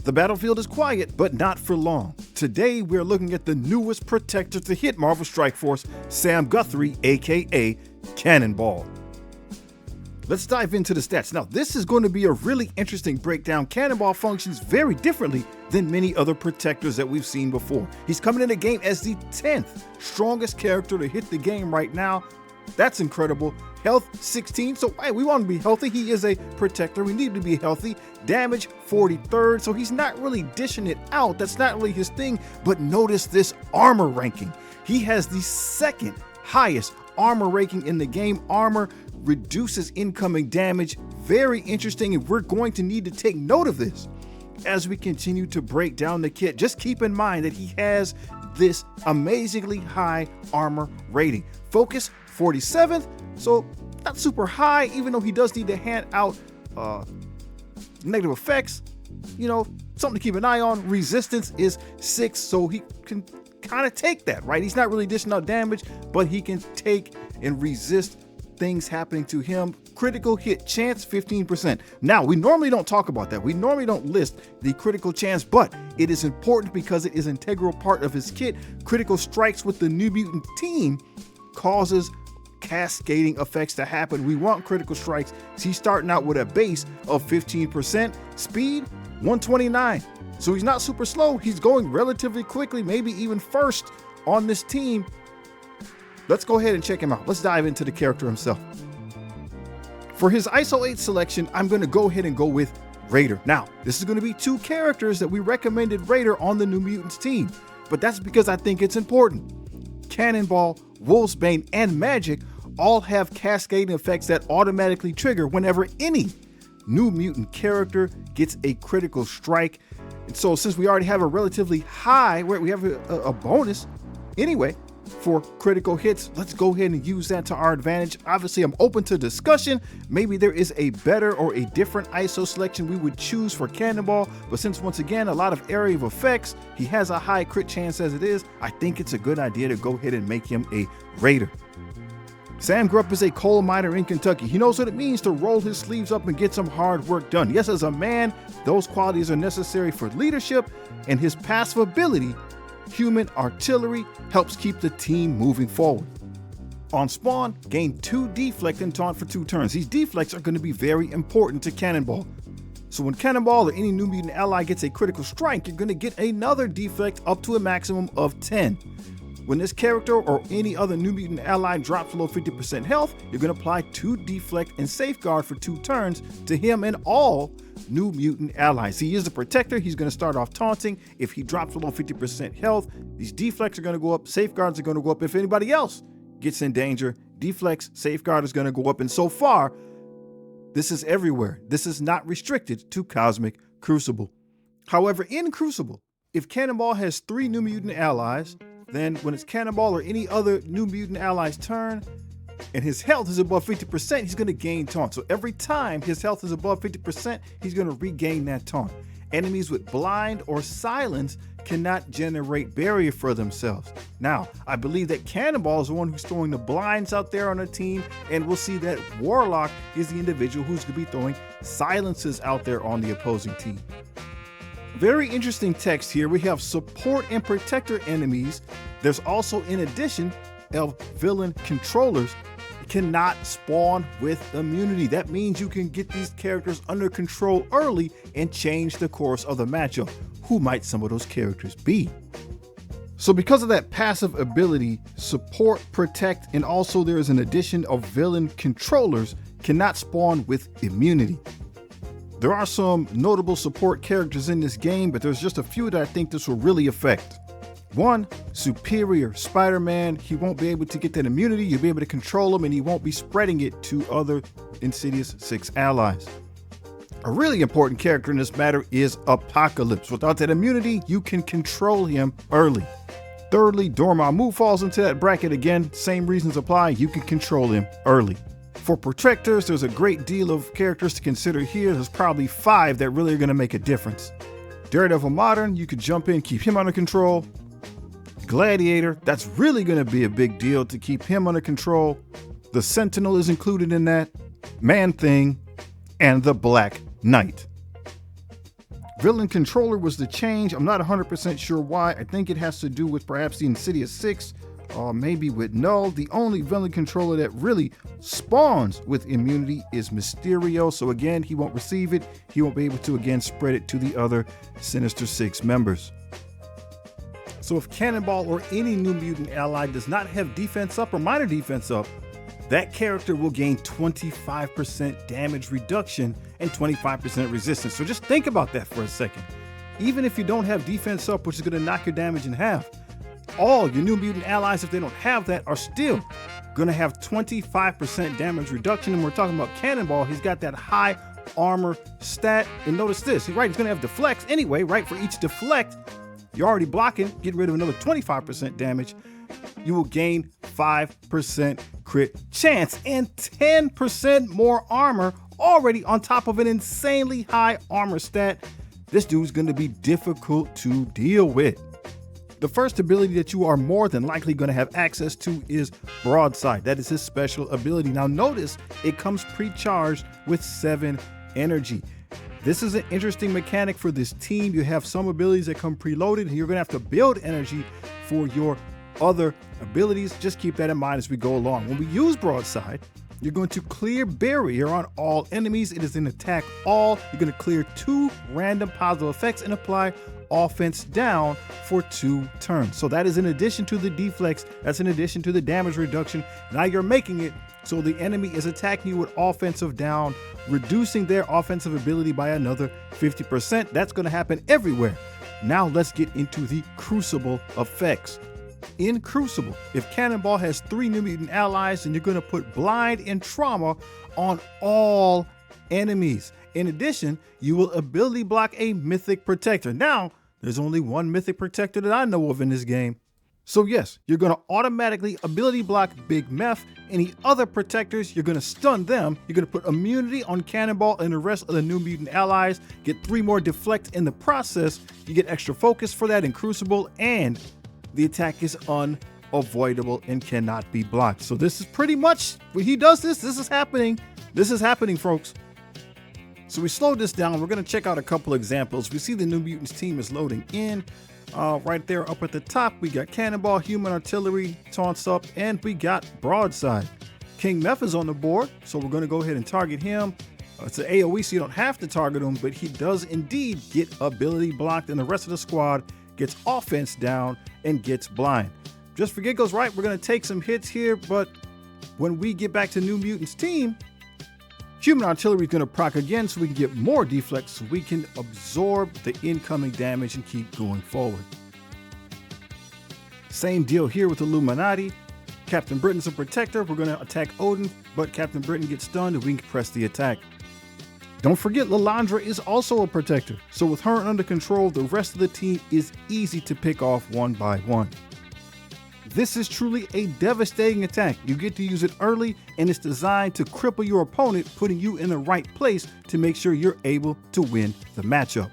The battlefield is quiet, but not for long. Today, we're looking at the newest protector to hit Marvel Strike Force, Sam Guthrie, aka Cannonball. Let's dive into the stats. Now, this is going to be a really interesting breakdown. Cannonball functions very differently than many other protectors that we've seen before. He's coming in the game as the 10th strongest character to hit the game right now. That's incredible. Health 16, so hey, we want to be healthy. He is a protector, we need to be healthy. Damage 43rd, so he's not really dishing it out. That's not really his thing, but notice this armor ranking. He has the second highest armor ranking in the game. Armor reduces incoming damage. Very interesting, and we're going to need to take note of this as we continue to break down the kit. Just keep in mind that he has this amazingly high armor rating. Focus 47th, so not super high, even though he does need to hand out negative effects. You know, something to keep an eye on. Resistance is 6, so he can kind of take that, right? He's not really dishing out damage, but he can take and resist things happening to him. Critical hit chance 15%. Now, we normally don't talk about that. We normally don't list the critical chance, but it is important because it is an integral part of his kit. Critical strikes with the New Mutant team causes cascading effects to happen. We want critical strikes. He's starting out with a base of 15%, speed 129. So he's not super slow. He's going relatively quickly, maybe even first on this team. Let's go ahead and check him out. Let's dive into the character himself. For his ISO 8 selection, I'm going to go ahead and go with Raider. Now, this is going to be 2 characters that we recommended Raider on the New Mutants team, but that's because I think it's important. Cannonball, Wolfsbane, and Magic all have cascading effects that automatically trigger whenever any New Mutant character gets a critical strike. And so since we already have a relatively high, we have a bonus anyway for critical hits, let's go ahead and use that to our advantage. Obviously, I'm open to discussion. Maybe there is a better or a different ISO selection we would choose for Cannonball, but since once again, a lot of area of effects, he has a high crit chance as it is, I think it's a good idea to go ahead and make him a Raider. Sam grew up as a coal miner in Kentucky. He knows what it means to roll his sleeves up and get some hard work done. Yes, as a man, those qualities are necessary for leadership, and his passive ability, Human Artillery, helps keep the team moving forward. On spawn, gain 2 deflect and taunt for 2 turns. These deflects are going to be very important to Cannonball. So when Cannonball or any New Mutant ally gets a critical strike, you're going to get another deflect up to a maximum of 10. When this character or any other New Mutant ally drops below 50% health, you're going to apply 2 deflect and safeguard for 2 turns to him and all New Mutant allies. He is a protector. He's going to start off taunting. If he drops below 50% health, these deflects are going to go up, safeguards are going to go up. If anybody else gets in danger, deflects, safeguard is going to go up. And so far, this is everywhere. This is not restricted to Cosmic Crucible. However, in Crucible, if Cannonball has 3 New Mutant allies, then when it's Cannonball or any other New Mutant ally's turn, and his health is above 50%, he's going to gain taunt. So every time his health is above 50%, he's going to regain that taunt. Enemies with blind or silence cannot generate barrier for themselves. Now, I believe that Cannonball is the one who's throwing the blinds out there on the team, and we'll see that Warlock is the individual who's going to be throwing silences out there on the opposing team. Very interesting text here. We have support and protector enemies. There's also, in addition, of villain controllers cannot spawn with immunity. That means you can get these characters under control early and change the course of the matchup. Who might some of those characters be? So because of that passive ability, support, protect, and also there is an addition of villain controllers cannot spawn with immunity. There are some notable support characters in this game, but there's just a few that I think this will really affect. 1, Superior Spider-Man. He won't be able to get that immunity. You'll be able to control him, and he won't be spreading it to other Insidious 6 allies. A really important character in this matter is Apocalypse. Without that immunity, you can control him early. Thirdly, Dormammu falls into that bracket again. Same reasons apply. You can control him early. For protectors, there's a great deal of characters to consider here. There's probably 5 that really are going to make a difference. Daredevil Modern, you could jump in, keep him under control. Gladiator, that's really going to be a big deal to keep him under control. The Sentinel is included in that. Man-Thing, and the Black Knight. Villain controller was the change. I'm not 100% sure why. I think it has to do with perhaps the Insidious 6, or maybe with Null. The only villain controller that really spawns with immunity is Mysterio. So again, he won't receive it. He won't be able to again spread it to the other Sinister Six members. So if Cannonball or any New Mutant ally does not have defense up or minor defense up, that character will gain 25% damage reduction and 25% resistance. So just think about that for a second. Even if you don't have defense up, which is going to knock your damage in half, all your New Mutant allies, if they don't have that, are still going to have 25% damage reduction. And we're talking about Cannonball. He's got that high armor stat. And notice this, he's going to have deflects anyway, right? For each deflect, you're already blocking, getting rid of another 25% damage. You will gain 5% crit chance and 10% more armor already on top of an insanely high armor stat. This dude's going to be difficult to deal with. The first ability that you are more than likely going to have access to is Broadside. That is his special ability. Now notice it comes pre-charged with 7 energy. This is an interesting mechanic for this team. You have some abilities that come preloaded and you're going to have to build energy for your other abilities. Just keep that in mind as we go along. When we use Broadside, you're going to clear barrier on all enemies. It is an attack all. You're going to clear 2 random positive effects and apply offense down for 2 turns. So that is in addition to the deflects. That's in addition to the damage reduction. Now you're making it so the enemy is attacking you with offensive down, reducing their offensive ability by another 50%. That's going to happen everywhere. Now let's get into the Crucible effects. In Crucible, if Cannonball has 3 New Mutant allies, then you're going to put Blind and Trauma on all enemies. In addition, you will ability block a Mythic Protector. Now, there's only one Mythic Protector that I know of in this game. So yes, you're going to automatically ability block Big Meth. Any other protectors, you're going to stun them. You're going to put immunity on Cannonball and the rest of the New Mutant allies. Get 3 more deflect in the process. You get extra focus for that in Crucible, and the attack is unavoidable and cannot be blocked. So this is pretty much, when he does this, this is happening. This is happening, folks. So we slowed this down. We're going to check out a couple examples. We see the New Mutants team is loading in. Right there up at the top, we got Cannonball, Human Artillery, taunts up, and we got Broadside. King Meth is on the board, so we're going to go ahead and target him. It's an AoE, so you don't have to target him, but he does indeed get ability blocked, and the rest of the squad gets offense down and gets blind. Just for giggles, right? We're going to take some hits here, but when we get back to New Mutants team, Human Artillery is going to proc again so we can get more deflects so we can absorb the incoming damage and keep going forward. Same deal here with Illuminati. Captain Britain's a protector. We're going to attack Odin, but Captain Britain gets stunned and we can press the attack. Don't forget, Lilandra is also a protector. So with her under control, the rest of the team is easy to pick off one by one. This is truly a devastating attack. You get to use it early, and it's designed to cripple your opponent, putting you in the right place to make sure you're able to win the matchup.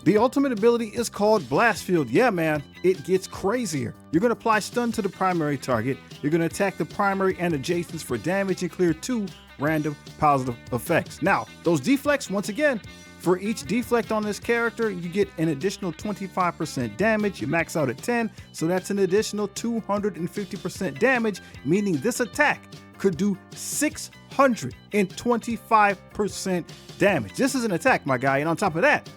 The ultimate ability is called Blastfield. Yeah, man, it gets crazier. You're going to apply stun to the primary target. You're going to attack the primary and adjacents for damage and clear 2 random positive effects. Now, those deflects, once again, for each deflect on this character, you get an additional 25% damage. You max out at 10, so that's an additional 250% damage, meaning this attack could do 625% damage. This is an attack, my guy, and on top of that,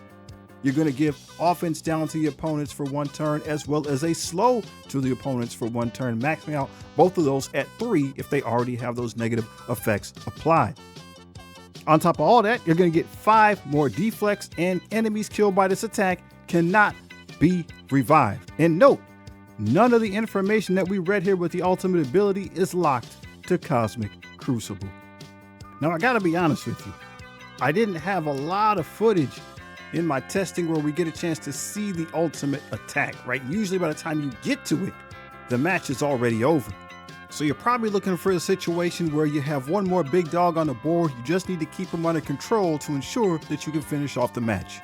you're going to give offense down to the opponents for 1 turn, as well as a slow to the opponents for 1 turn, maxing out both of those at 3 if they already have those negative effects applied. On top of all that, you're going to get 5 more deflects, and enemies killed by this attack cannot be revived. And note, none of the information that we read here with the ultimate ability is locked to Cosmic Crucible. Now, I got to be honest with you. I didn't have a lot of footage in my testing where we get a chance to see the ultimate attack, right? Usually by the time you get to it, the match is already over. So you're probably looking for a situation where you have 1 more big dog on the board. You just need to keep him under control to ensure that you can finish off the match.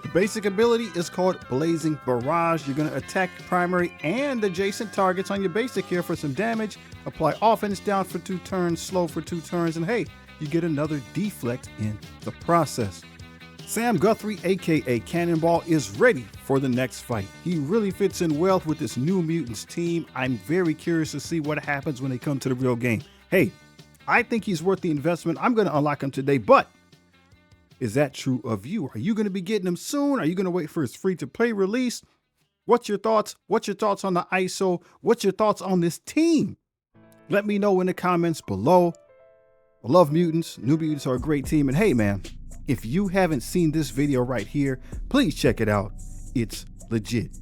The basic ability is called Blazing Barrage. You're going to attack primary and adjacent targets on your basic here for some damage. Apply offense down for 2 turns, slow for 2 turns, and hey, you get another deflect in the process. Sam Guthrie, aka Cannonball, is ready for the next fight. He really fits in well with this New Mutants team. I'm very curious to see what happens when they come to the real game. Hey, I think he's worth the investment. I'm going to unlock him today, but is that true of you? Are you going to be getting him soon? Are you going to wait for his free-to-play release? What's your thoughts? What's your thoughts on the ISO? What's your thoughts on this team? Let me know in the comments below. I love mutants. New Mutants are a great team. And hey, man, if you haven't seen this video right here, please check it out. It's legit.